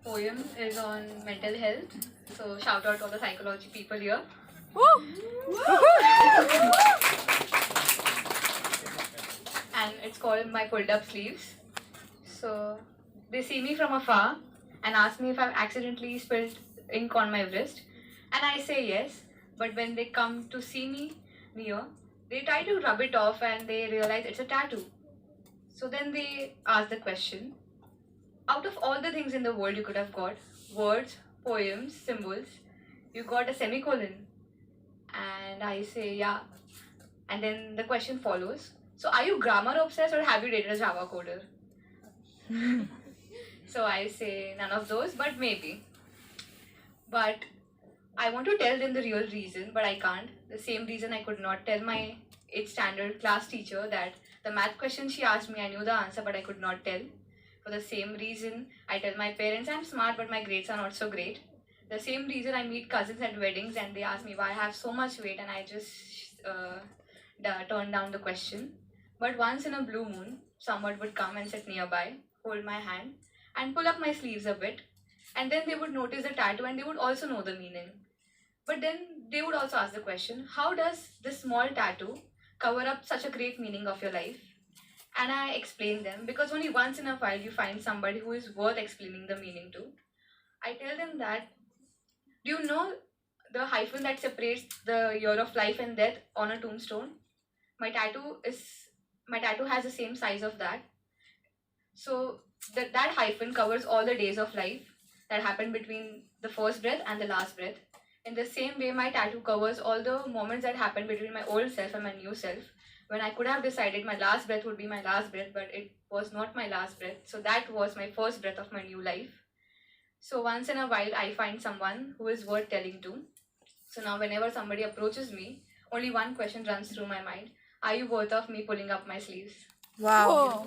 poem is on mental health. So shout out to all the psychology people here. And it's called My Pulled Up Sleeves. So they see me from afar and ask me if I've accidentally spilled ink on my wrist. And I say yes. But when they come to see me near, they try to rub it off and they realize it's a tattoo. So then they ask the question, out of all the things in the world you could have got, words, poems, symbols, you got a semicolon. And I say, yeah. And then the question follows, so are you grammar obsessed or have you dated a Java coder? So I say, none of those, but maybe. But I want to tell them the real reason, but I can't. The same reason I could not tell my 8th standard class teacher that the math question she asked me, I knew the answer, but I could not tell. For the same reason, I tell my parents I'm smart, but my grades are not so great. The same reason I meet cousins at weddings and they ask me why I have so much weight and I just turn down the question. But once in a blue moon, someone would come and sit nearby, hold my hand, and pull up my sleeves a bit. And then they would notice the tattoo and they would also know the meaning. But then they would also ask the question, how does this small tattoo cover up such a great meaning of your life? And I explain them because only once in a while you find somebody who is worth explaining the meaning to. I tell them that, do you know the hyphen that separates the year of life and death on a tombstone? My tattoo has the same size of that. So that hyphen covers all the days of life that happened between the first breath and the last breath. In the same way, my tattoo covers all the moments that happened between my old self and my new self, when I could have decided my last breath would be my last breath, but it was not my last breath. So that was my first breath of my new life. So once in a while, I find someone who is worth telling to. So now whenever somebody approaches me, only one question runs through my mind. Are you worth of me pulling up my sleeves? Wow.